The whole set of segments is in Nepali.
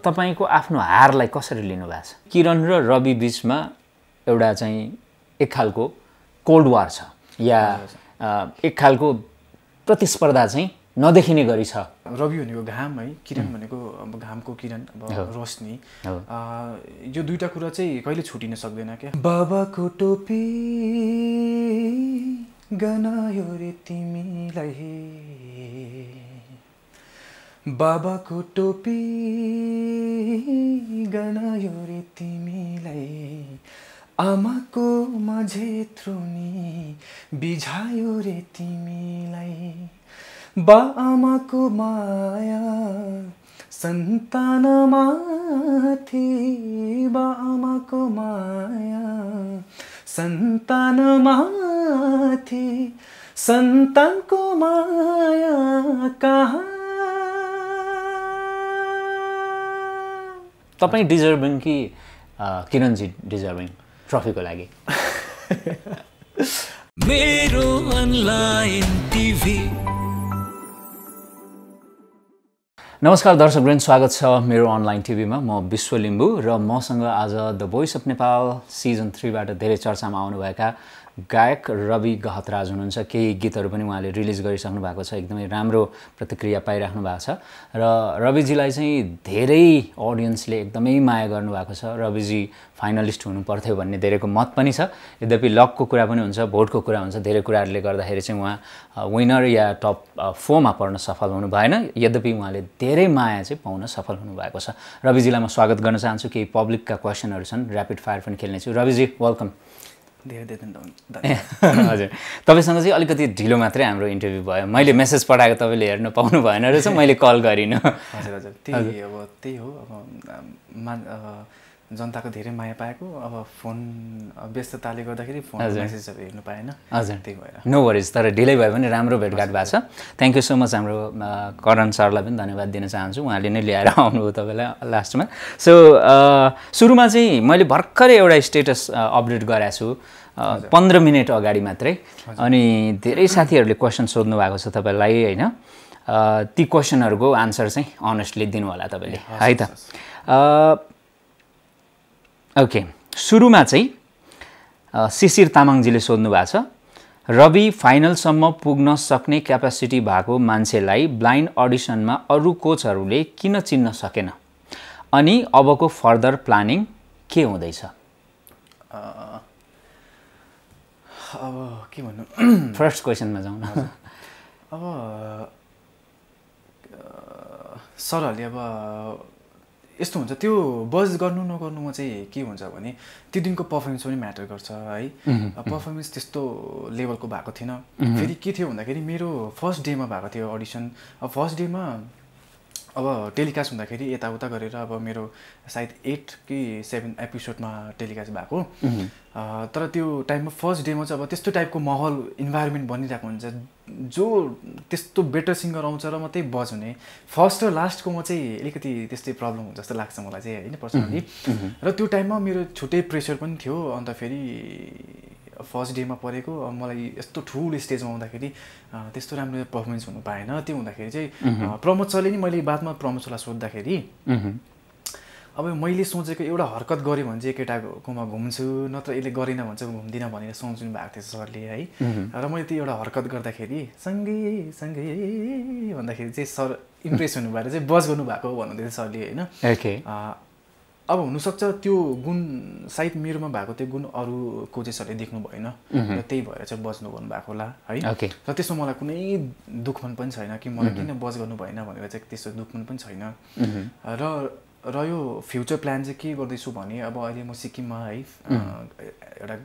तपाईको आफ्नो हारलाई कसरी लिनु भएको छ? किरण र रवि बीचमा एउटा चाहिँ एक खालको कोल्ड वार छ या एक खालको प्रतिस्पर्धा चाहिँ नदेखिने गरी छ। रवि भनेको घाम है, किरण भनेको अब घामको किरण, अब रोशनी। यो दुईटा कुरा चाहिँ कहिले छुटिन सक्दैन क्या। बाबाको टोपी गनायो रे तिमीलाई, बाबाको टोपी गनायो रे तिमीलाई, आमाको माझे त्रुनी बिझायो रे तिमीलाई, बा आमाको माया सन्तानमाथि, बा आमाको माया सन्तानमाथि, सन्तानको माया कहाँ। तपाईं डिजर्भिङ कि किरणजी डिजर्भिङ ट्रफीको लागि? मेरो अनलाइन टिभी। नमस्कार दर्शकवृन्द, स्वागत छ मेरो अनलाइन टिभीमा। म विश्व लिम्बू र मसँग आज the voice of Nepal season 3 बाट धेरै चर्चामा आउनुभएका गायक रवि गहतराज हुनुहुन्छ। केही गीतहरू पनि उहाँले रिलिज गरिसक्नु भएको छ, एकदमै राम्रो प्रतिक्रिया पाइराख्नु भएको छ र रविजीलाई चाहिँ धेरै अडियन्सले एकदमै माया गर्नुभएको छ। रविजी फाइनलिस्ट हुनु पर्थ्यो भन्ने धेरैको मत पनि छ। यद्यपि लकको कुरा पनि हुन्छ, भोटको कुरा हुन्छ, धेरै कुराहरूले गर्दाखेरि चाहिँ उहाँ विनर या टप 4 मा पर्न सफल हुनु भएन। यद्यपि उहाँले धेरै माया चाहिँ पाउन सफल हुनुभएको छ। रविजीलाई म स्वागत गर्न चाहन्छु। केही पब्लिकका क्वेसनहरू छन्, ऱ्यापिड फायर पनि खेल्नेछु। रविजी वेलकम। धेरै धन्यवाद। हजुर, तपाईँसँग चाहिँ अलिकति ढिलो मात्रै हाम्रो इन्टरभ्यू भयो। मैले मेसेज पठाएको तपाईँले हेर्न पाउनु भएन रहेछ, मैले कल गरिनँ। हजुर हजुर, त्यही हो अब जनताको धेरै माया पाएको, अब फोन व्यस्तताले गर्दाखेरि फोन मेसेजहरू हेर्नु पाएन। हजुर, त्यही भएर नो वरिज। तर ढिलै भयो भने राम्रो भेटघाट भएको छ। Thank you so much. हाम्रो करण सरलाई पनि धन्यवाद दिन चाहन्छु, उहाँले नै ल्याएर आउनुभयो तपाईँलाई लास्टमा। सो सुरुमा चाहिँ मैले भर्खरै एउटा स्टेटस अपडेट गराएको छु 15 मिनट अगाडि मात्रै, अनि धेरै साथीहरूले क्वेसन सोध्नु भएको छ तपाईँलाई होइन। ती क्वेसनहरूको आन्सर चाहिँ अनेस्टली दिनु होला तपाईँले है त। ओके, सुरुमा चाहिँ शिशिर तामाङजीले सोध्नु भएको छ, रवि फाइनलसम्म पुग्न सक्ने क्यापासिटी भएको मान्छेलाई ब्लाइन्ड अडिसनमा अरू कोचहरूले किन चिन्न सकेन, अनि अबको फर्दर प्लानिङ के हुँदैछ? अब के भन्नु, फर्स्ट क्वेसनमा जाउँ न। अब सरहरूले अब यस्तो हुन्छ, त्यो बज गर्नु नगर्नुमा चाहिँ के हुन्छ भने त्यो दिनको पर्फर्मेन्स पनि म्याटर गर्छ है। पर्फर्मेन्स त्यस्तो लेभलको भएको थिएन। फेरि के थियो भन्दाखेरि मेरो फर्स्ट डेमा भएको थियो अडिसन। अब फर्स्ट डेमा अब टेलिकास्ट हुँदाखेरि यताउता गरेर अब मेरो सायद 8 कि 7 एपिसोडमा टेलिकास्ट भएको। तर त्यो टाइममा फर्स्ट डेमा चाहिँ अब त्यस्तो टाइपको माहौल इन्भाइरोमेन्ट बनिरहेको हुन्छ, जो त्यस्तो बेटर सिङ्गर आउँछ र मात्रै बज हुने। फर्स्ट र लास्टकोमा चाहिँ अलिकति त्यस्तै प्रब्लम हुन्छ जस्तो लाग्छ मलाई चाहिँ होइन पर्सनली। र त्यो टाइममा मेरो छुट्टै प्रेसर पनि थियो। अन्त फेरि फर्स्ट डेमा परेको, मलाई यस्तो ठुलो स्टेजमा आउँदाखेरि त्यस्तो राम्रो पर्फर्मेन्स हुनु पाएन। त्यो हुँदाखेरि चाहिँ प्रमोद सरले नि, मैले बादमा प्रमोद सरलाई सोद्धाखेरि अब मैले सोचेको एउटा हरकत गऱ्यो भने चाहिँ केटाकोमा घुम्छु, नत्र यसले गरेन भने चाहिँ घुम्दिनँ भनेर सोच्नु भएको थियो सरले है। र मैले त्यो एउटा हरकत गर्दाखेरि सँगै सँगै भन्दाखेरि चाहिँ सर इम्प्रेस हुनु भएर चाहिँ बज गर्नुभएको भन्नुहुँदै थियो सरले होइन। अब हुनसक्छ त्यो गुण सायद मेरोमा भएको त्यो गुण अरू कोचेसहरूले देख्नु भएन र त्यही भएर चाहिँ बज नगर्नु भएको होला है। र त्यसमा मलाई कुनै दुःखमन पनि छैन कि मलाई किन बज गर्नु भएन भनेर चाहिँ त्यस्तो दुःखमन पनि छैन। र यो फ्युचर प्लान चाहिँ के गर्दैछु भने अब अहिले म सिक्किममा है एउटा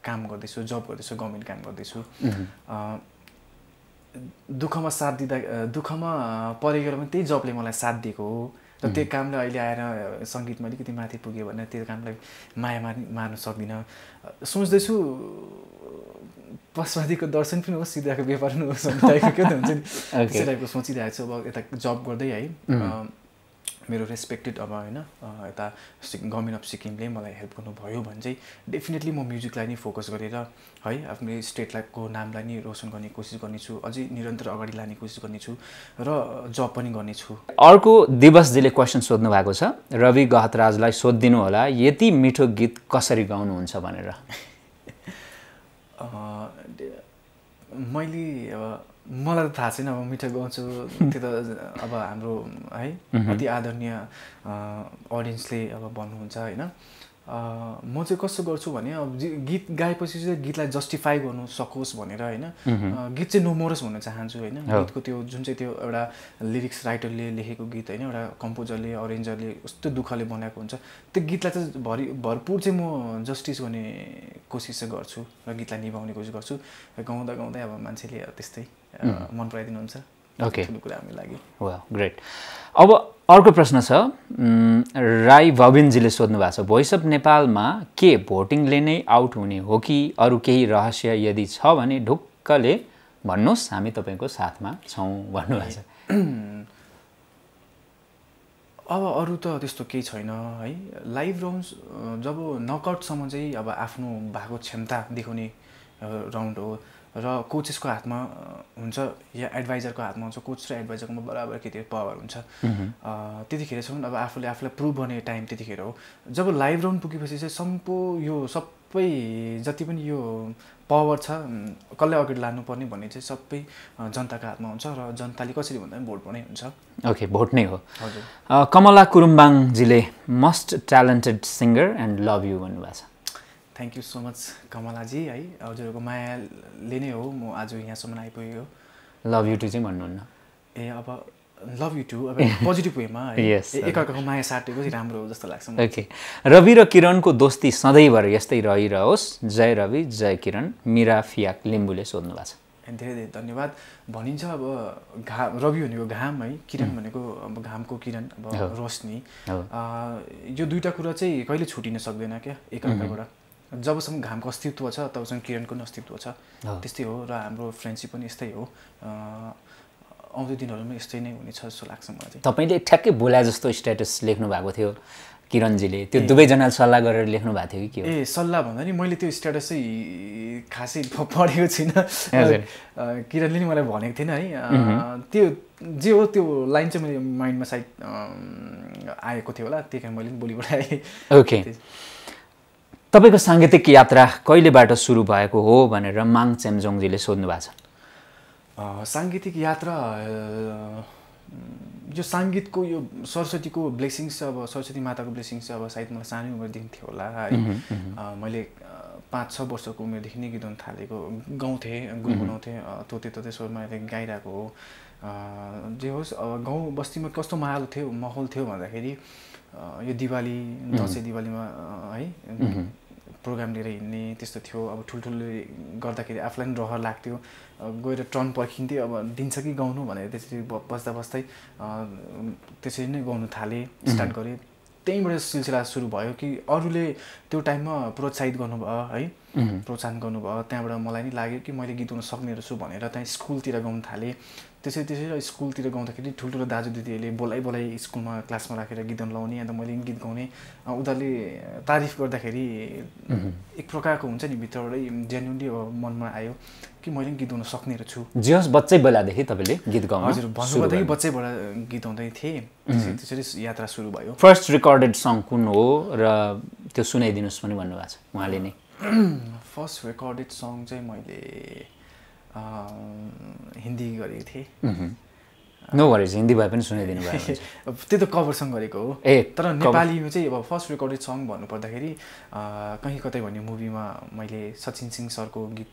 काम गर्दैछु, जब गर्दैछु, गभर्मेन्ट काम गर्दैछु। दुःखमा साथ दिँदा, दुःखमा परेर पनि त्यही जबले मलाई साथ दिएको हो। र त्यो कामले अहिले आएर सङ्गीतमा अलिकति माथि पुग्यो भने त्यो कामलाई माया मार्न सक्दिनँ। सोच्दैछु पशुपतिको दर्शन पनि होस्, सिद्धाको व्यापार पनि होस् भन्ने टाइपको के त हुन्छ नि, त्यस्तो टाइपको सोचिरहेको छु। अब यता जब गर्दै है मेरो रेस्पेक्टेड अब होइन यता गभर्मेन्ट अफ सिक्किमले मलाई हेल्प गर्नुभयो भने चाहिँ डेफिनेटली म म्युजिकलाई नै फोकस गरेर है आफ्नो स्टेटको नामलाई नै रोसन गर्ने कोसिस गर्नेछु, अझै निरन्तर अगाडि लाने कोसिस गर्नेछु र जब पनि गर्नेछु। अर्को दिवसजीले क्वेसन सोध्नु भएको छ, रवि गहतराजलाई सोधिदिनु होला यति मिठो गीत कसरी गाउनुहुन्छ भनेर। मैले मलाई त थाहा छैन, अब मिठो गाउँछु त्यो त अब हाम्रो है अति आदरणीय अडियन्सले अब भन्नुहुन्छ होइन। म चाहिँ कस्तो गर्छु भने अब गीत गाएपछि चाहिँ गीतलाई जस्टिफाई गर्नु सकोस् भनेर होइन, गीत चाहिँ नोमोरस भन्न चाहन्छु होइन। गीतको त्यो जुन चाहिँ त्यो एउटा लिरिक्स राइटरले लेखेको गीत होइन, एउटा कम्पोजरले अरेन्जरले कस्तो दुःखले बनाएको हुन्छ, त्यो गीतलाई चाहिँ भरपुर चाहिँ म जस्टिस गर्ने कोसिस चाहिँ गर्छु र गीतलाई निभाउने कोसिस गर्छु। गाउँदा गाउँदै अब मान्छेले त्यस्तै मन पराइदिनुहुन्छ। ओके, कुरा हामी लागि वाह ग्रेट। अब अर्को प्रश्न छ, राई भविनजीले सोध्नु भएको छ, भोइस अफ नेपालमा के भोटिङले नै आउट हुने हो कि अरू केही रहस्य, यदि छ भने ढुक्कले भन्नुहोस्, हामी तपाईँको साथमा छौँ भन्नुभएको छ। अब अरू त त्यस्तो केही छैन है। लाइभ राउन्ड जब नकआउटसम्म चाहिँ अब आफ्नो भएको क्षमता देखाउने राउन्ड हो र कोचेसको हातमा हुन्छ या एडभाइजरको हातमा हुन्छ। कोच र एडभाइजरकोमा बराबर केही पावर हुन्छ। त्यतिखेरसम्म अब आफूलाई प्रुभ गर्ने टाइम त्यतिखेर हो। जब लाइभ राउन्ड पुगेपछि चाहिँ यो सबै जति पनि यो पावर छ कसले अगाडि लानुपर्ने भन्ने चाहिँ सबै जनताको हातमा हुन्छ र जनताले कसरी भन्दा पनि भोटबाटै हुन्छ। ओके, भोट नै हो। हजुर। कमला कुरुम्बाङजीले must talented singer and love you भन्नुभएको छ। Thank you so much Kamalaji है, हजुरहरूको मायाले नै हो म आज यहाँसम्म आइपुगेको। लभ यु टु चाहिँ भन्नुहुन्न? ए अब लभ यु टु अब पोजिटिभ वेमा एकअर्काको माया साटेको चाहिँ राम्रो हो जस्तो लाग्छ। ओके, रवि र किरणको दोस्ती सधैँभर यस्तै रहिरहोस्। जय रवि जय किरण, मिरा फियाक लिम्बूले सोध्नु भएको छ। धेरै धेरै धन्यवाद। भनिन्छ अब रवि भनेको घाम है, किरण भनेको अब घामको किरण अब रोशनी, यो दुईवटा कुरा चाहिँ कहिले छुटिन सक्दैन क्या एकअर्काबाट। जबसम्म घामको अस्तित्व छ तबसम्म किरणको पनि अस्तित्व छ। त्यस्तै हो र हाम्रो फ्रेन्डसिप पनि यस्तै हो। आउँदो दिनहरूमा यस्तै नै हुनेछ जस्तो लाग्छ मलाई चाहिँ। तपाईँले ठ्याक्कै बोला जस्तो स्ट्याटस लेख्नु भएको थियो किरणजीले, त्यो दुवैजनाले सल्लाह गरेर लेख्नु भएको थियो कि के हो? सल्लाह भन्दा नि मैले त्यो स्ट्याटस चाहिँ खासै पढेको छुइनँ। किरणले नि मलाई भनेको थिएन है, त्यो जे हो त्यो लाइन चाहिँ मैले माइन्डमा सायद आएको थियो होला, त्यही कारण मैले पनि बोली पठाएँ। ओके, तपाईँको साङ्गीतिक यात्रा कहिलेबाट सुरु भएको हो भनेर माङ चेम्जोङजीले सोध्नु भएको छ। साङ्गीतिक यात्रा यो सङ्गीतको यो सरस्वतीको ब्लेसिङ्स अब सरस्वती माताको ब्लेसिङ्स अब सायद मलाई सानै उमेरदेखि थियो होला है। मैले 5-6 वर्षको उमेरदेखि नै गीत गाउन थालेको, गाउँथेँ, गुनगुनाउँथेँ, तोते स्वरमा गाइरहेको हो। जे होस् गाउँ बस्तीमा कस्तो माहौल थियो भन्दाखेरि यो दिवाली दसैँ दिवालीमा है प्रोग्राम लिएर हिँड्ने त्यस्तो थियो। अब ठुल्ठुलो गर्दाखेरि आफूलाई पनि रहर लाग्थ्यो, गएर टर्न पर्खिन्थ्यो अब दिन्छ कि गाउनु भनेर। त्यसरी बस्दा बस्दै त्यसरी नै गाउनु थालेँ, स्टार्ट गरेँ। त्यहीँबाट सिलसिला सुरु भयो कि अरूले त्यो टाइममा प्रोत्साहित गर्नुभयो है, प्रोत्साहन गर्नुभयो। त्यहाँबाट मलाई नि लाग्यो कि मैले गीत गाउन सक्ने रहेछु भनेर त्यहाँ स्कुलतिर गाउन थालेँ। त्यसरी स्कुलतिर गाउँदाखेरि ठुल्ठुलो दाजुदिदीहरूले बोलाइ स्कुलमा क्लासमा राखेर गीत गाउन लाउने, अन्त मैले गीत गाउने। उनीहरूले तारिफ गर्दाखेरि एक प्रकारको हुन्छ नि भित्रबाटै जेन्युनली मनमा आयो कि मैले गीत गाउन सक्ने रहेछु। जे होस् बच्चै बेलादेखि तपाईँले गीत गाउनु? हजुर, भन्नुभएदेखि बच्चैबाट गीत गाउँदै थिएँ। त्यसरी यात्रा सुरु भयो। फर्स्ट रेकर्डेड सङ कुन हो र त्यो सुनाइदिनुहोस् पनि भन्नुभएको छ उहाँले नै। फर्स्ट रेकर्डेड सङ चाहिँ मैले हिन्दी गरेको थिएँ। नो वरिज, हिन्दी भए पनि सुनाइदिनु भयो। त्यो त कभर सङ गरेको हो। तर नेपालीमा चाहिँ अब फर्स्ट रेकर्डेड सङ भन्नुपर्दाखेरि कहीँ कतै भन्ने मुभीमा मैले सचिन सिंह सरको गीत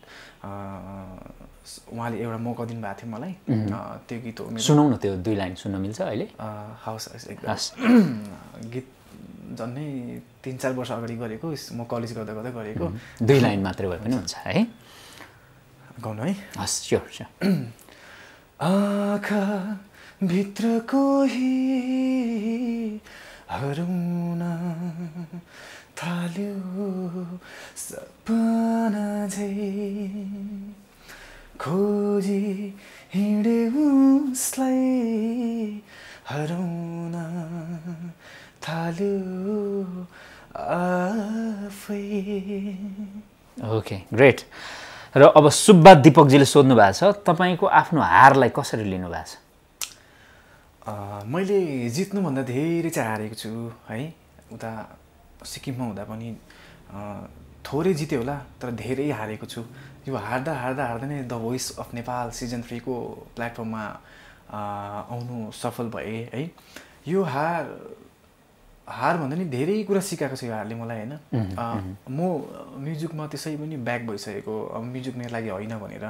उहाँले एउटा मौका दिनुभएको थियो मलाई, त्यो गीत हो। सुनौ न, त्यो 2 लाइन सुन्न मिल्छ अहिले? हवस्। गीत झन्डै 3-4 वर्ष अगाडि गरेको, म कलेज गर्दा गरेको। 2 लाइन मात्रै भए पनि हुन्छ है? गाउनु है? हस्, स्योर। आँखा भित्र कोही हराउन थाल्यो, सपना झै खोजी हिँडे उसलाई हराउन थाल्यो आफै। Okay great. र अब सुब्बा दिपकजीले सोध्नु भएको छ तपाईँको आफ्नो हारलाई कसरी लिनु भएको छ? मैले जित्नुभन्दा धेरै चाहिँ हारेको छु है। उता सिक्किममा हुँदा पनि थोरै जितेँ होला, तर धेरै हारेको छु। यो हार्दा हार्दा हार्दा नै the voice of Nepal season 3 को प्लेटफर्ममा आउनु सफल भएँ है। यो हार भन्दा नि धेरै कुरा सिकाएको छ यो हारले मलाई होइन। म म्युजिकमा त्यसै पनि ब्याक भइसकेको, अब म्युजिक मेरो लागि होइन भनेर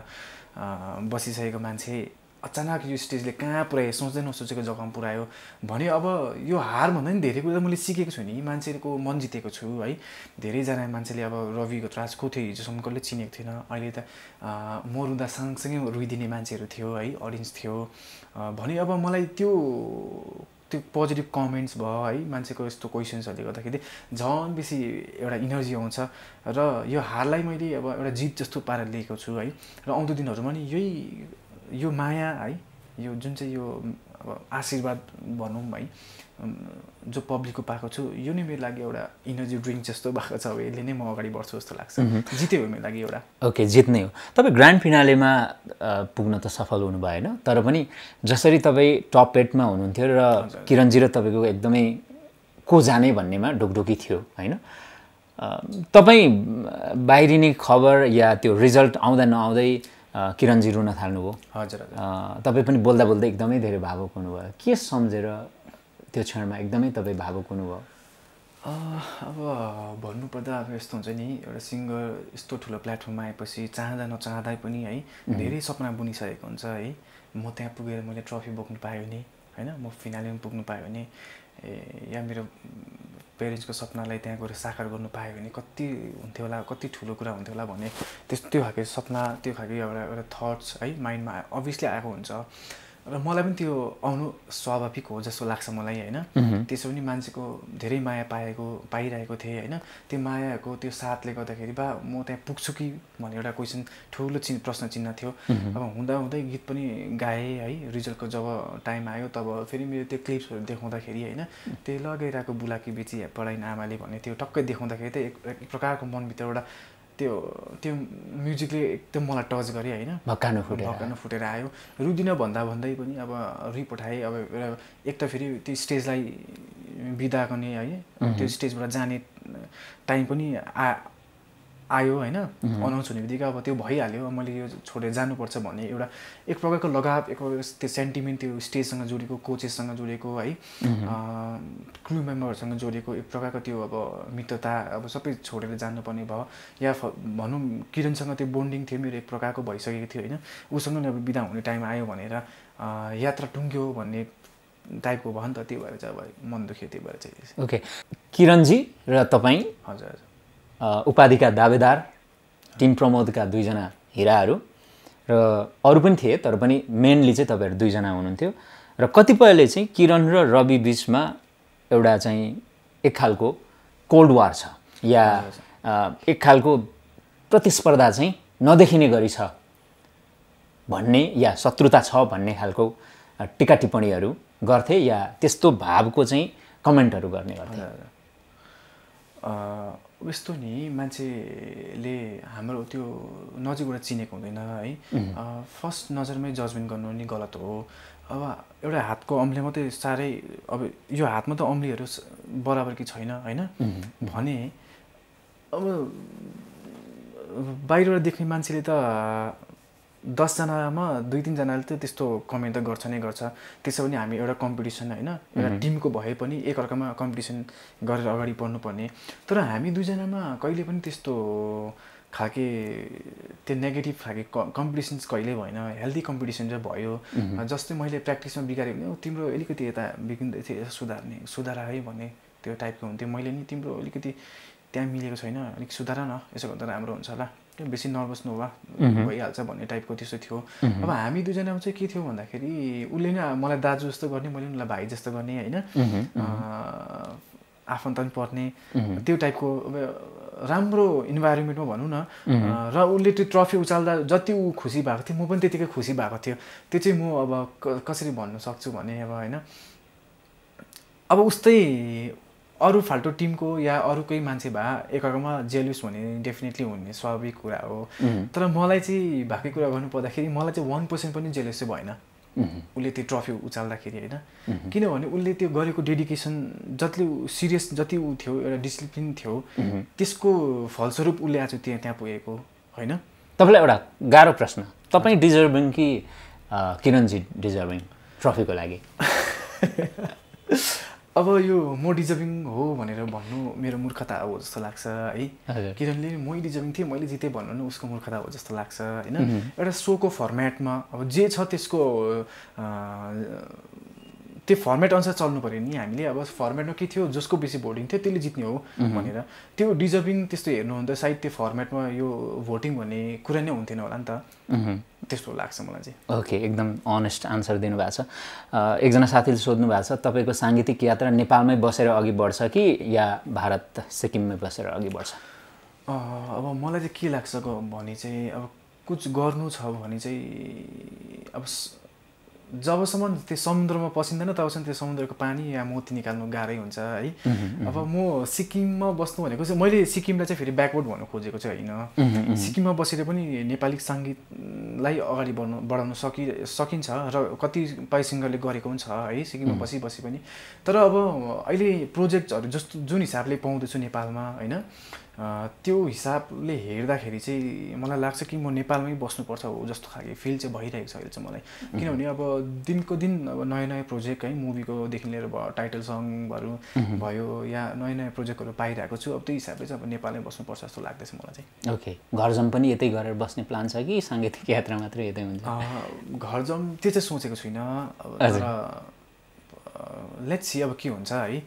बसिसकेको मान्छे अचानक यो स्टेजले कहाँ पुऱ्यायो, सोच्दै नसोचेको जग्गामा पुऱ्यायो भने अब यो हार भन्दा नि धेरै कुरा मैले सिकेको छु नि, मान्छेको मन जितेको छु है। धेरैजना मान्छेले अब रवि घतराज को थियो हिजोसम्म कसले चिनेको थिएन, अहिले त म रुँदा सँगसँगै रुइदिने मान्छेहरू थियो है, अडियन्स थियो भने अब मलाई त्यो पोजिटिभ कमेन्ट्स भयो है, मान्छेको यस्तो क्वेसन्सहरूले गर्दाखेरि झन् बेसी एउटा इनर्जी आउँछ र यो हारलाई मैले अब एउटा जित जस्तो पारेर लिएको छु है। र आउँदो दिनहरूमा नि यो माया है, यो जुन चाहिँ यो अब आशीर्वाद भनौँ है, जो पब्लिकको पाएको छु, यो नै मेरो लागि एउटा इनर्जी ड्रिङ्क जस्तो भएको छ। अब यसले नै म अगाडि बढ्छु जस्तो लाग्छ। जित्यो हो मेरो लागि एउटा। ओके, जित्नै हो। तपाईँ ग्रान्ड फिनालेमा पुग्न त सफल हुनु भएन, तर पनि जसरी तपाईँ टप 8मा हुनुहुन्थ्यो र किरणजी र तपाईँको एकदमै को जाने भन्नेमा ढोकढोकी थियो होइन, तपाईँ बाहिरिने खबर या त्यो रिजल्ट आउँदा नआउँदै किरणजी रुन थाल्नुभयो। हजुर। तपाईँ पनि बोल्दा बोल्दै एकदमै धेरै भावुक हुनुभयो। के सम्झेर त्यो क्षणमा एकदमै तपाईँ भावुक हुनुभयो? अब भन्नुपर्दा अब यस्तो हुन्छ नि, एउटा सिङ्गर यस्तो ठुलो प्लेटफर्ममा आएपछि चाहँदा नचाहँदै पनि है धेरै सपना बुनिसकेको हुन्छ है। म त्यहाँ पुगेर मैले ट्रफी बोक्नु पाएँ भने होइन, म फिनालेमा पुग्नु पाएँ भने या मेरो पेरेन्ट्सको सपनालाई त्यहाँ गएर साकार गर्नु पाएँ भने कति हुन्थ्यो होला, कति ठुलो कुरा हुन्थ्यो होला भन्ने त्यो खालको सपना, त्यो खालको एउटा थट्स है माइन्डमा अभियसली आएको हुन्छ। र मलाई पनि त्यो आउनु स्वाभाविक हो जस्तो लाग्छ मलाई होइन। त्यसो पनि मान्छेको धेरै माया पाइरहेको थिएँ होइन। त्यो मायाको त्यो साथले गर्दाखेरि बा म त्यहाँ पुग्छु कि भन्ने एउटा क्वेसन, ठुलो प्रश्न चिन्ह थियो। अब हुँदाहुँदै गीत पनि गाएँ है। रिजल्टको जब टाइम आयो तब फेरि मेरो त्यो क्लिप्सहरू देखाउँदाखेरि होइन, त्यो लगाइरहेको बुलाकी बेची पढाइन आमाले भन्ने त्यो टक्कै देखाउँदाखेरि चाहिँ एक प्रकारको मनभित्रबाट त्यो म्युजिकले एकदम मलाई टच गऱ्यो होइन। भक्कानो फुटेर आयो। रुदिन भन्दै पनि अब रिपठाएँ। अब एक त फेरि त्यो स्टेजलाई बिदा गर्ने है, त्यो स्टेजबाट जाने टाइम पनि आयो होइन। अनाउन्स हुने बित्तिकै अब त्यो भइहाल्यो, मैले यो छोडेर जानुपर्छ भन्ने एउटा एक प्रकारको लगाव, एक प्रकारको त्यो सेन्टिमेन्ट, त्यो स्टेजसँग जोडेको, कोचेससँग जोडेको है, क्रू मेम्बरहरूसँग जोडेको एक प्रकारको त्यो अब मित्रता अब सबै छोडेर जानुपर्ने भयो। या भनौँ किरणसँग त्यो बोन्डिङ थियो मेरो एक प्रकारको भइसकेको थियो होइन। उसँग अब बिदा हुने टाइम आयो भनेर यात्रा टुङ्ग्यो भन्ने टाइपको भयो नि त। त्यो भएर चाहिँ अब मन दुख्यो त्यो भएर चाहिँ। ओके, किरणजी र तपाईँ हजुर उपाधिका दावेदार, टिम प्रमोदका दुईजना हिराहरू र अरू पनि थिए, तर पनि मेनली चाहिँ तपाईँहरू दुईजना हुनुहुन्थ्यो। र कतिपयले चाहिँ किरण र रवि बिचमा एउटा चाहिँ एक खालको कोल्ड वार छ या एक खालको प्रतिस्पर्धा चाहिँ नदेखिने गरी छ भन्ने या शत्रुता छ भन्ने खालको टिका टिप्पणीहरू गर्थे या त्यस्तो भावको चाहिँ कमेन्टहरू गर्ने गर्थे। यस्तो नि, मान्छेले हाम्रो त्यो नजिकबाट चिनेको हुँदैन है। फर्स्ट नजरमै जजमेन्ट गर्नु नि गलत हो। अब एउटा हातको अम्ले मात्रै साह्रै, अब यो हातमा त अम्लीहरू बराबर कि छैन होइन भने अब बाहिरबाट देख्ने मान्छेले त 10 जनामा 2-3 जनाले त त्यस्तो कमेन्ट त गर्छ नै गर्छ। त्यसो पनि हामी एउटा कम्पिटिसन होइन, एउटा टिमको भए पनि एकअर्कामा कम्पिटिसन गरेर अगाडि बढ्नुपर्ने। तर हामी दुईजनामा कहिले पनि त्यस्तो खालके त्यो नेगेटिभ खालके कम्पिटिसन्स कहिले भएन। हेल्दी कम्पिटिसन चाहिँ भयो। जस्तै मैले प्र्याक्टिसमा बिगारेँ भने तिम्रो अलिकति यता बिग्रिँदै थियो, सुधार है भन्ने त्यो टाइपको हुन्थ्यो। मैले नि तिम्रो अलिकति त्यहाँ मिलेको छैन, अलिक सुधार न, यसो गर्दा राम्रो हुन्छ होला, बेसी नर्भस नहुवा भइहाल्छ भन्ने टाइपको त्यस्तो थियो। अब हामी दुईजनामा चाहिँ के थियो भन्दाखेरि उसले नै मलाई दाजु जस्तो गर्ने, मैले उसलाई भाइ जस्तो गर्ने होइन, आफन्त पनि पर्ने त्यो टाइपको राम्रो इन्भाइरोमेन्टमा भनौँ न। र उसले त्यो ट्रफी उचाल्दा जति ऊ खुसी भएको थियो म पनि त्यतिकै खुसी भएको थियो। त्यो चाहिँ म अब कसरी भन्न सक्छु भने अब होइन, अब उस्तै अरू फाल्टो टिमको या अरू कोही मान्छे भए एकअर्कामा जेलस भने डेफिनेटली हुने स्वाभाविक कुरा हो। तर मलाई चाहिँ भएकै कुरा गर्नु पर्दाखेरि मलाई चाहिँ 1% पनि जेलस चाहिँ भएन उसले त्यो ट्रफी उचाल्दाखेरि होइन। किनभने उसले त्यो गरेको डेडिकेसन जति सिरियस जति ऊ थियो एउटा डिसिप्लिन थियो त्यसको फलस्वरूप उसले आज त्यहाँ पुगेको होइन। तपाईँलाई एउटा गाह्रो प्रश्न, तपाईँ डिजर्भिङ कि किरणजी डिजर्भिङ ट्रफीको लागि? अब यो म डिजर्भिङ हो भनेर भन्नु मेरो मूर्खता हो जस्तो लाग्छ है। किरणले मै डिजर्भिङ थिएँ मैले जितेँ भन्नु उसको मूर्खता हो जस्तो लाग्छ होइन। एउटा सोको फर्मेटमा अब जे छ त्यसको त्यो फर्मेट अनुसार चल्नु पऱ्यो नि हामीले। अब फर्मेटमा के थियो जसको बेसी भोटिङ थियो त्यसले जित्ने हो भनेर त्यो डिजर्भिङ त्यस्तो हेर्नु हो भने त सायद त्यो फर्मेटमा यो भोटिङ भन्ने कुरा नै हुन्थेन होला नि त, त्यस्तो लाग्छ मलाई चाहिँ। ओके, एकदम अनेस्ट आन्सर दिनुभएको छ। एकजना साथीले सोध्नु भएको छ तपाईँको साङ्गीतिक यात्रा नेपालमै बसेर अघि बढ्छ कि या भारत सिक्किममै बसेर अघि बढ्छ? अब मलाई चाहिँ के लाग्छ भने चाहिँ अब कुछ गर्नु छ भने चाहिँ अब जबसम्म त्यो समुद्रमा पसिँदैन तबसम्म त्यो समुद्रको पानी या मोती निकाल्नु गाह्रै हुन्छ है। अब म सिक्किममा बस्नु भनेको चाहिँ मैले सिक्किमलाई चाहिँ फेरि ब्याकवर्ड भन्नु खोजेको चाहिँ होइन। सिक्किममा बसेर पनि नेपाली सङ्गीतलाई अगाडि बढाउन सकिन्छ र कतिपय सिङ्गरले गरेको पनि छ है सिक्किममा बसी पनि। तर अब अहिले प्रोजेक्टहरू जस्तो जुन हिसाबले पाउँदैछु नेपालमा होइन त्यो हिसाबले हेर्दाखेरि चाहिँ मलाई लाग्छ कि म नेपालमै बस्नुपर्छ हो जस्तो खालको फिल चाहिँ भइरहेको छ अहिले चाहिँ मलाई। किनभने अब दिनको दिन अब नयाँ नयाँ प्रोजेक्ट है मुभीकोदेखि लिएर टाइटल सङहरू भयो या नयाँ नयाँ प्रोजेक्टहरू पाइरहेको छु। अब त्यो हिसाबले चाहिँ अब नेपालमै बस्नुपर्छ जस्तो लाग्दैछ मलाई चाहिँ। ओके, घरजम पनि यतै गरेर बस्ने प्लान छ कि साङ्गीतिक यात्रा मात्रै यतै हुन्छ? घरजम त्यो चाहिँ सोचेको छुइनँ। तर लेट्स सी अब के हुन्छ है।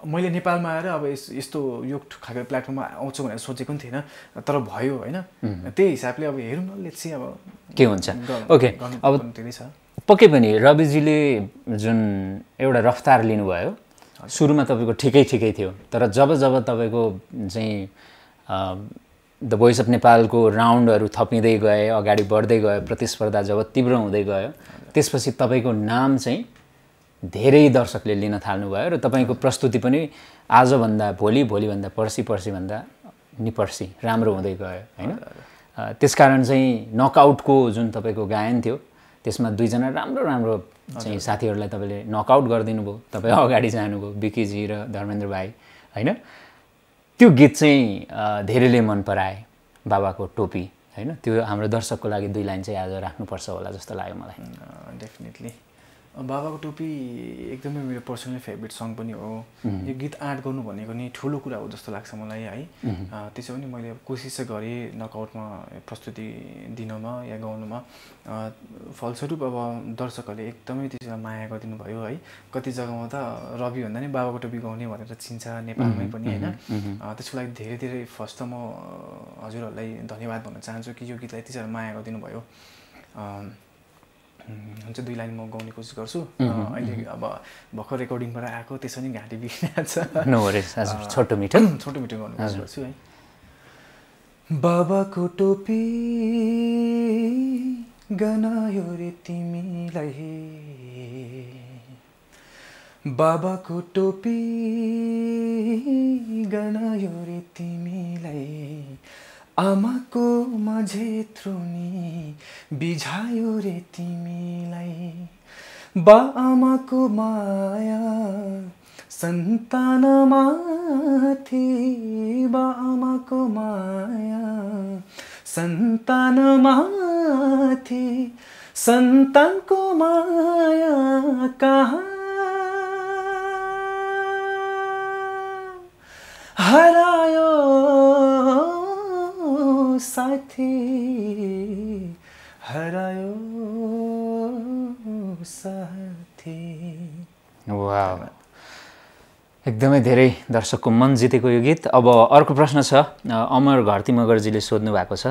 मैले नेपालमा आएर अब यस्तो यो खालको प्लेटफर्ममा आउँछु भनेर सोचेको पनि थिएन तर भयो होइन। त्यही हिसाबले अब हेरौँ न, लेट्स सी अब के हुन्छ। ओके, अब पक्कै पनि रविजीले जुन एउटा रफ्तार लिनुभयो सुरुमा तपाईँको ठिकै थियो, तर जब तपाईँको चाहिँ द भोइस अफ नेपालको राउन्डहरू थपिँदै गए, अगाडि बढ्दै गयो, प्रतिस्पर्धा जब तीव्र हुँदै गयो त्यसपछि तपाईँको नाम चाहिँ धेरै दर्शकले लिन थाल्नुभयो र तपाईँको प्रस्तुति पनि आजभन्दा भोलिभन्दा पर्सिभन्दा निपर्सी राम्रो हुँदै गयो होइन। त्यसकारण चाहिँ नकआउटको जुन तपाईँको गायन थियो त्यसमा दुईजना राम्रो चाहिँ साथीहरूलाई तपाईँले नकआउट गरिदिनु भयो, तपाईँ अगाडि जानुभयो, विकीजी र धर्मेन्द्र भाइ होइन। त्यो गीत चाहिँ धेरैले मन पराए, बाबाको टोपी होइन। त्यो हाम्रो दर्शकको लागि 2 लाइन चाहिँ आज राख्नुपर्छ होला जस्तो लाग्यो मलाई। डेफिनेटली बाबाको टोपी एकदमै मेरो पर्सनली फेभरेट सङ पनि हो। यो गीत आर्ट गर्नु भनेको नि ठुलो कुरा हो जस्तो लाग्छ मलाई है। त्यसो पनि मैले कोसिस चाहिँ गरेँ नकआउटमा प्रस्तुति दिनमा या गाउनुमा। फलस्वरूप अब दर्शकहरूले एकदमै त्यसलाई माया गरिदिनु भयो है। कति जग्गामा त रवि भन्दा नि बाबाको टोपी गाउने भनेर चिन्छ नेपालमै पनि होइन। त्यसको लागि धेरै फर्स्ट त म हजुरहरूलाई धन्यवाद भन्न चाहन्छु कि यो गीतलाई यति साह्रो माया गरिदिनु भयो। हुन्छ 2 लाइन म गाउने कोसिस गर्छु। अहिले अब भर्खर रेकर्डिङबाट आएको त्यसो नि घाँटी बिग्रिरहेको छ। नो वरिज, छोटो मिठो गाउने कोसिस गर्छु है। बाबाको टोपी गनायो रे तिमीलाई, बाबाको टोपी गनायो रे तिमीलाई, आमाको माझे थ्रुनी बिझायो रे तिमीलाई, बा आमाको माया सन्तानमाथि, बा आमाको माया सन्तानमाथि, सन्तानको माया कहाँ हरायो साथी, हरायो साथी। वाह, एकदमै धेरै दर्शकको मन जितेको यो गीत। अब अर्को प्रश्न छ, अमर घरती मगरजीले सोध्नु भएको छ।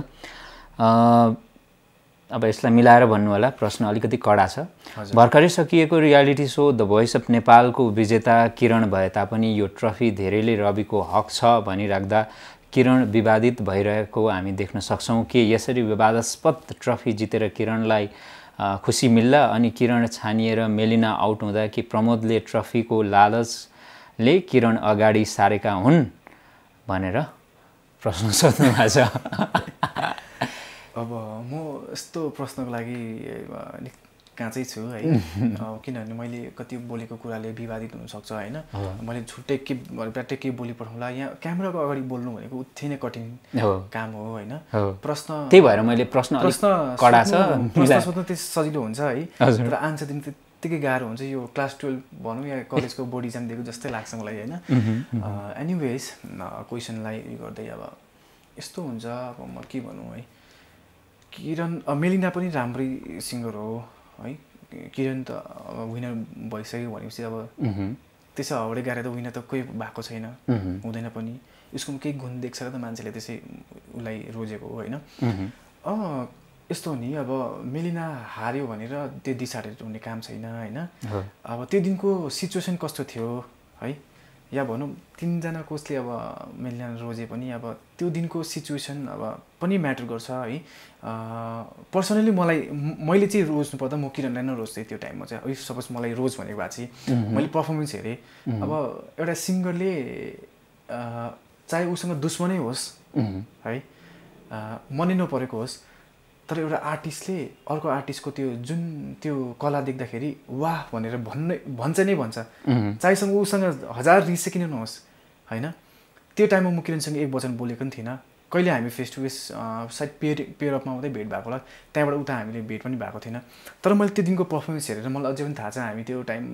अब यसलाई मिलाएर भन्नु होला, प्रश्न अलिकति कडा छ। भर्खरै सकिएको reality so the voice of नेपालको विजेता किरण भए तापनि यो ट्रफी धेरैले रविको हक छ भनिराख्दा किरण विवादित भइरहेको हामी देख्न सक्छौँ। के यसरी विवादास्पद ट्रफी जितेर किरणलाई खुसी मिल्ला अनि किरण छानिएर मेलिना आउट हुँदा कि प्रमोदले ट्रफीको लालचले किरण अगाडि सारेका हुन् भनेर प्रश्न सोध्नु भएको छ। अब म यस्तो प्रश्नको लागि अलिक काँचै छु है। किनभने मैले कति बोलेको कुराले विवादित हुनसक्छ होइन। मैले छुट्टै के ब्याट्टै के बोली पठाउँला, यहाँ क्यामेराको अगाडि बोल्नु भनेको उत्ति नै कठिन काम हो होइन। प्रश्न त्यही भएर मैले प्रश्न कडा छ, प्रश्न सोध्नु त्यति सजिलो हुन्छ है, तर आन्सर दिनु त्यत्तिकै गाह्रो हुन्छ। यो क्लास 12 भनौँ या कलेजको बोर्ड इक्जाम दिएको जस्तै लाग्छ मलाई होइन। एनिवेज क्वेसनलाई गर्दै अब यस्तो हुन्छ, अब म के भनौँ है, किरण मेलिना पनि राम्रै सिङ्गर हो है। किरण त अब विनर भइसक्यो भनेपछि अब त्यसै हौडे गाएर त विनर त कोही भएको छैन, हुँदैन पनि। उसको केही गुण देख्छ र त मान्छेले त्यसै उसलाई रोजेको हो होइन। यस्तो हो नि, अब मेलिना हार्यो भनेर त्यो डिसाइडेड हुने काम छैन होइन। अब त्यो दिनको सिचुएसन कस्तो थियो है, या भनौँ तिनजना कोचले अब मेलिना रोजे पनि अब त्यो दिनको सिचुएसन अब पनि म्याटर गर्छ है। पर्सनली मैले चाहिँ रोज्नु पर्दा म किरणलाई नै रोज्थेँ त्यो टाइममा चाहिँ। इफ सपोज मलाई रोज भनेको भए चाहिँ मैले पर्फर्मेन्स हेरेँ। अब एउटा सिङ्गरले चाहे उसँग दुश्मनै होस् है, मनै नपरेको होस्, तर एउटा आर्टिस्टले अर्को आर्टिस्टको त्यो जुन त्यो कला देख्दाखेरि वाह भनेर भन्छ नै भन्छ, चाहेसँग उसँग 1000 रिस किन नहोस् होइन। त्यो टाइममा म किरणसँग एक वचन बोलेको पनि थिइनँ। कहिले हामी फेस टु फेस सायद पेयर अफमा आउँदै भेट भएको होला, त्यहाँबाट उता हामीले भेट पनि भएको थिएन। तर मैले त्यो दिनको पर्फर्मेन्स हेरेर मलाई अझै पनि थाहा छ, हामी त्यो टाइम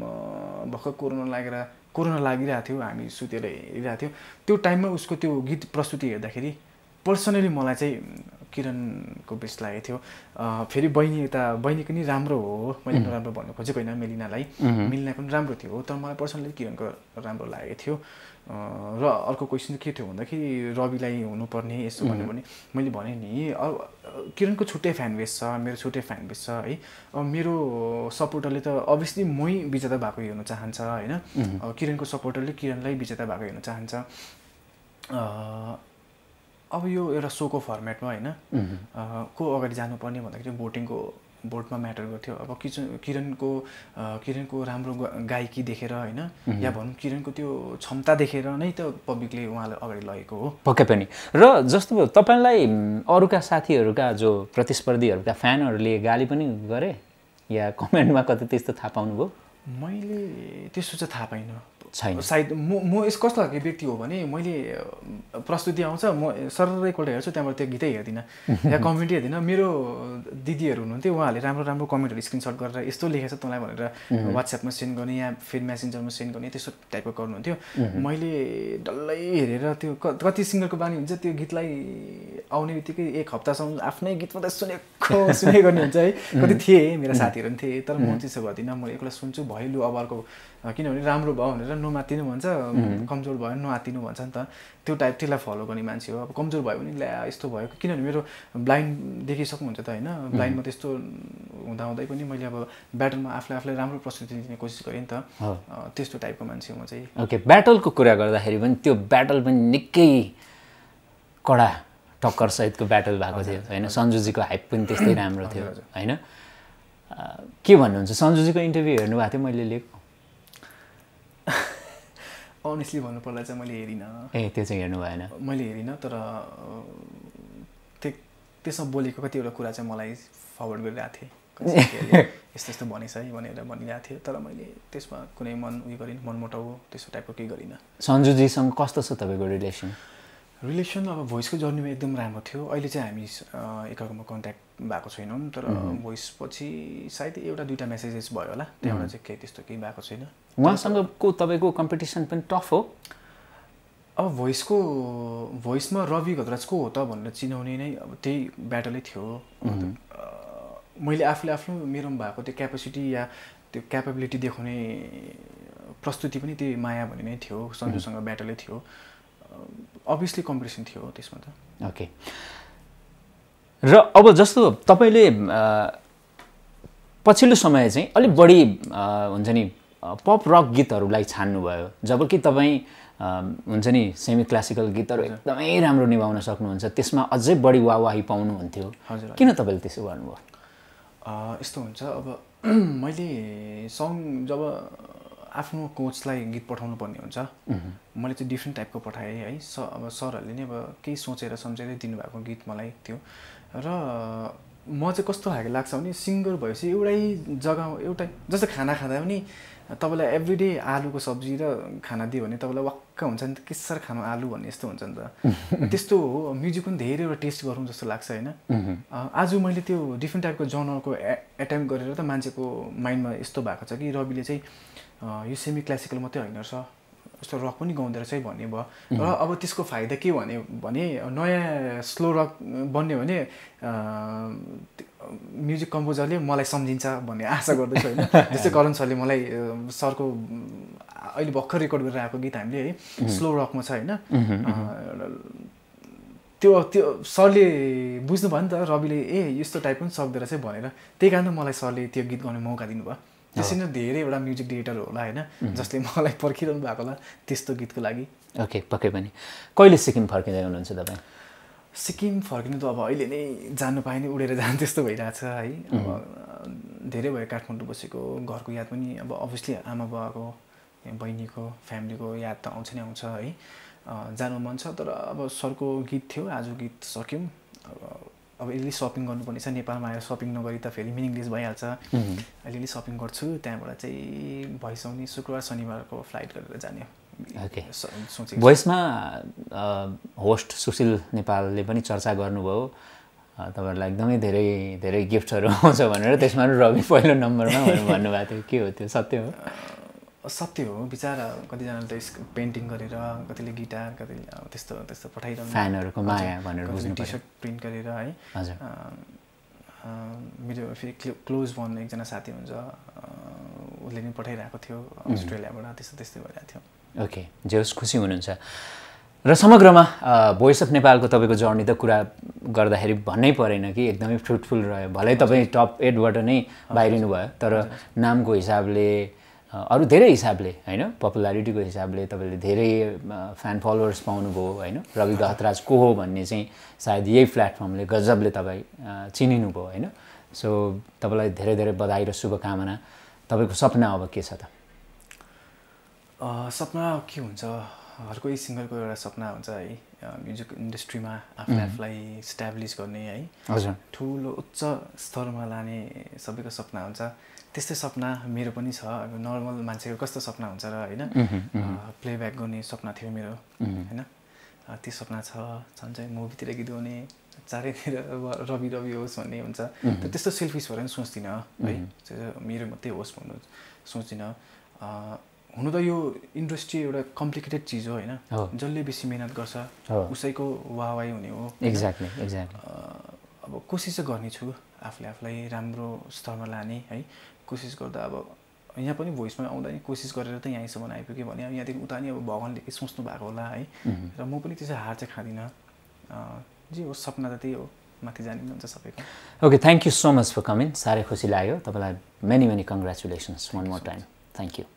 भर्खर कोरोना लागिरहेको थियो, हामी सुतेर हेरिरहेको थियो। त्यो टाइममा उसको त्यो गीत प्रस्तुति हेर्दाखेरि पर्सनली मलाई चाहिँ किरणको बेस्ट लागेको थियो। फेरि बहिनी पनि राम्रो हो, मैले नराम्रो भन्नु खोजेको होइन मेलिनालाई, मेलिना पनि राम्रो थियो, तर मलाई पर्सनली किरणको राम्रो लागेको थियो। र अर्को क्वेसन के थियो भन्दाखेरि रविलाई हुनुपर्ने यसो भन्यो भने मैले भने नि किरणको छुट्टै फ्यान बेस छ, मेरो छुट्टै फ्यान बेस छ है। मेरो सपोर्टरले त अभियसली मै विजेता भएको हेर्न चाहन्छ होइन। किरणको सपोर्टरले किरणलाई विजेता भएको हेर्न चाहन्छ। अब यो एउटा सोको फर्मेटमा होइन, को अगाडि जानुपर्ने भन्दाखेरि बोर्डमा म्याटर गर्थ्यो। अब किरणको राम्रो गायकी देखेर होइन, या भनौँ किरणको त्यो क्षमता देखेर नै त पब्लिकले उहाँलाई अगाडि लगेको हो। पक्कै पनि। र जस्तो तपाईँलाई अरूका साथीहरूका जो प्रतिस्पर्धीहरूका फ्यानहरूले गाली पनि गरे या कमेन्टमा कतै त्यस्तो थाहा पाउनुभयो? मैले त्यस्तो चाहिँ थाहा पाइनँ छैन। सायद म यस कस्तो खालको व्यक्ति हो भने मैले प्रस्तुति आउँछ म सरर एकपल्ट हेर्छु, त्यहाँबाट त्यो गीतै हेर्दिनँ या कमेन्टै हेर्दिनँ। मेरो दिदीहरू हुनुहुन्थ्यो, उहाँहरूले राम्रो कमेन्टहरू स्क्रिनसट गरेर यस्तो लेखेछ तँलाई भनेर वाट्सएपमा सेन्ड गर्ने या फेरि मेसेन्जरमा सेन्ड गर्ने त्यस्तो टाइपको गर्नुहुन्थ्यो। मैले डल्लै हेरेर त्यो कति सिङ्गरको बानी हुन्छ, त्यो गीतलाई आउने बित्तिकै एक हप्तासम्म आफ्नै गीत मात्रै सुने गर्ने हुन्छ है। कति थिए मेरा साथीहरू पनि थिए, तर म त्यसो गर्दिनँ। म एकलाई सुन्छु भयो लु अब अर्को, किनभने राम्रो भयो भनेर नमात्तिनु भन्छ, कमजोर भयो भने नआत्तिनु भन्छ नि त। त्यो त्यसलाई फलो गर्ने मान्छे हो। अब कमजोर भयो भने ल्या यस्तो भयो, किनभने मेरो ब्लाइन्ड देखिसक्नुहुन्छ त होइन। ब्लाइन्डमा त्यस्तो हुँदाहुँदै पनि मैले अब ब्याटलमा आफूलाई राम्रो प्रस्तुति दिने कोसिस गरेँ नि त। त्यस्तो टाइपको मान्छे हो म चाहिँ। ओके, ब्याटलको कुरा गर्दाखेरि पनि त्यो ब्याटल पनि निकै कडा टक्कर सहितको ब्याटल भएको थियो होइन। सञ्जुजीको हाइप पनि त्यस्तै राम्रो थियो होइन। के भन्नुहुन्छ, सञ्जुजीको इन्टरभ्यू हेर्नुभएको थियो मैले लिएको? अनेस्टली भन्नुपर्दा चाहिँ मैले हेरिनँ। त्यो चाहिँ हेर्नु भएन? मैले हेरिनँ, तर त्यसमा बोलेको कतिवटा कुरा चाहिँ मलाई फरवर्ड गरिरहेको थिएँ, यस्तो भनेछ है भनेर भनिरहेको थियो, तर मैले त्यसमा कुनै मनमुटाउ त्यस्तो टाइपको केही गरिनँ। सञ्जुजीसँग कस्तो छ तपाईँको रिलेसन? अब भोइसको जर्नीमा एकदम राम्रो थियो। अहिले चाहिँ हामी एकअर्कामा कन्ट्याक्ट भएको छैनौँ, तर भोइस पछि सायद एउटा दुईवटा मेसेजेस भयो होला, त्यहाँबाट चाहिँ केही त्यस्तो केही भएको छैन। उहाँसँगको तपाईँको कम्पिटिसन पनि टफ हो? अब भोइसमा रवि घतराज को हो त भनेर चिनाउने नै अब त्यही ब्याटलै थियो। मैले आफूले आफ्नो मेरोमा भएको त्यो क्यापेसिटी या त्यो क्यापेबिलिटी देखाउने प्रस्तुति पनि त्यही माया भन्ने नै थियो। सञ्जुसँग ब्याटलै थियो, अभियसली कम्पिटिसन थियो त्यसमा त। ओके, र अब जस्तो तपाईँले पछिल्लो समय चाहिँ अलिक बढी हुन्छ नि पप रक गीतहरूलाई छान्नुभयो, जबकि तपाईँ हुन्छ नि सेमी क्लासिकल गीतहरू एकदमै राम्रो निभाउन सक्नुहुन्छ, त्यसमा अझै बढी वाहवाही पाउनुहुन्थ्यो। किन तपाईँले त्यसो गर्नुभयो? यस्तो हुन्छ अब मैले सङ जब आफ्नो कोचलाई गीत पठाउनु पर्ने हुन्छ मैले चाहिँ डिफ्रेन्ट टाइपको पठाएँ है अब सरहरूले नै अब केही सोचेर सम्झेरै दिनुभएको गीत मलाई थियो र म चाहिँ कस्तो खालको लाग्छ भने सिङ्गर भएपछि एउटै जग्गा एउटै जस्तो खाना खाँदा पनि तपाईँलाई एभ्रिडे आलुको सब्जी र खाना दियो भने तपाईँलाई वाक्क हुन्छ नि त के साह्रो खानु आलु भन्ने यस्तो हुन्छ नि त त्यस्तो हो म्युजिक पनि धेरैवटा टेस्ट गरौँ जस्तो लाग्छ होइन आज मैले त्यो डिफ्रेन्ट टाइपको जनरको एटेम्प गरेर त मान्छेको माइन्डमा यस्तो भएको छ कि रविले चाहिँ यो सेमी क्लासिकल मात्रै होइन रहेछ यस्तो रक पनि गाउँदो रहेछ भन्ने भयो र अब त्यसको फाइदा के भने नयाँ स्लो रक बन्ने भने म्युजिक कम्पोजरले मलाई सम्झिन्छ भन्ने आशा गर्दैछु होइन जस्तै करण सरले मलाई सरको अहिले भर्खर रेकर्ड गरेर आएको गीत हामीले है स्लो रकमा छ होइन त्यो सरले बुझ्नु भयो नि त रविले यस्तो टाइप पनि सक्दो रहेछ भनेर त्यही कारण मलाई सरले त्यो गीत गाउने मौका दिनुभयो त्यसरी नै धेरैवटा म्युजिक डिरेक्टर होला होइन जसले मलाई पर्खिरहनु भएको होला त्यस्तो गीतको लागि ओके पक्कै पनि कहिले सिक्किम फर्किँदै हुनुहुन्छ तपाईँ सिक्किम फर्किनु त अब अहिले नै जानु पाए नि उडेर जानु त्यस्तो भइरहेछ है अब धेरै भयो काठमाडौँ बसेको घरको याद पनि अब अभियसली आमा बाबाको बहिनीको फ्यामिलीको याद त आउँछ नै आउँछ है जानु मन छ तर अब सरको गीत थियो आज गीत सक्यौँ अब अलिअलि सपिङ गर्नुपर्ने छ नेपालमा आएर सपिङ नगरी त फेरि मिनिङलेस भइहाल्छ अलिअलि सपिङ गर्छु त्यहाँबाट चाहिँ भइसक्ने शुक्रबार शनिबारको फ्लाइट गरेर जाने ओके भोइसमा होस्ट सुशील नेपालले पनि चर्चा गर्नुभयो तपाईँहरूलाई एकदमै धेरै धेरै गिफ्टहरू आउँछ भनेर त्यसमा रवि पहिलो नम्बरमा भन्नुभएको थियो के हो त्यो सत्य हो सत्य हो बिचारा कतिजनाले त पेन्टिङ गरेर कतिले गिटार कतिले त्यस्तो त्यस्तो पठाइरहनु फ्यानहरूको माया भनेर बुझ्नु टी सर्ट प्रिन्ट गरेर है हजुर मेरो फेरि क्लोज भन्ने एकजना साथी हुन्छ उसले पनि पठाइरहेको थियो अस्ट्रेलियाबाट त्यस्तो त्यस्तै भइरहेको थियो ओके जे होस् खुसी हुनुहुन्छ र समग्रमा भोइस अफ नेपालको तपाईँको जर्नी त कुरा गर्दाखेरि भन्नै परेन कि एकदमै फ्रुटफुल रह्यो भलै तपाईँ टप 8 बाट नै बाहिरिनु भयो तर नामको हिसाबले अरू धेरै हिसाबले होइन पपुलारिटीको हिसाबले तपाईँले धेरै फ्यान फलोवर्स पाउनुभयो होइन रवि गहतराज को हो भन्ने चाहिँ सायद यही प्लेटफर्मले गजबले तपाईँ चिनिनु भयो होइन सो तपाईँलाई धेरै धेरै बधाई र शुभकामना तपाईँको सपना अब के छ त सपना के हुन्छ हर कोही सिङ्गरको एउटा सपना हुन्छ है म्युजिक इन्डस्ट्रीमा आफूलाई इस्टाब्लिस गर्ने है हजुर ठुलो उच्च स्तरमा लाने सबैको सपना हुन्छ त्यस्तै सपना मेरो पनि छ अब नर्मल मान्छेको कस्तो सपना हुन्छ र होइन प्लेब्याक गर्ने सपना थियो मेरो होइन त्यो सपना छ झन् मुभीतिर गीत गाउने चारैतिर रवि रवि होस् भन्ने हुन्छ त्यस्तो सेल्फिस भएर पनि सोच्दिनँ है मेरो मात्रै होस् भन्नु सोच्दिनँ हुनु त यो इन्डस्ट्री एउटा कम्प्लिकेटेड चिज हो होइन जसले बेसी मेहनत गर्छ उसैको वाहवाही हुने हो एक्ज्याक्टली अब कोसिस चाहिँ गर्नेछु आफूलाई राम्रो स्तरमा लाने है कोसिस गर्दा अब यहाँ पनि भोइसमा आउँदा नि कोसिस गरेर त यहीँसम्म आइपुग्यो भने अब यहाँदेखि उता नि अब भगवान्ले के सोच्नु भएको होला है र म पनि त्यसै हार चाहिँ खाँदिनँ जे हो सपना त त्यही हो माथि जाने हुन्छ सबैको okay thank you so much for coming साह्रै खुसी लाग्यो तपाईँलाई many many congratulations one more time thank you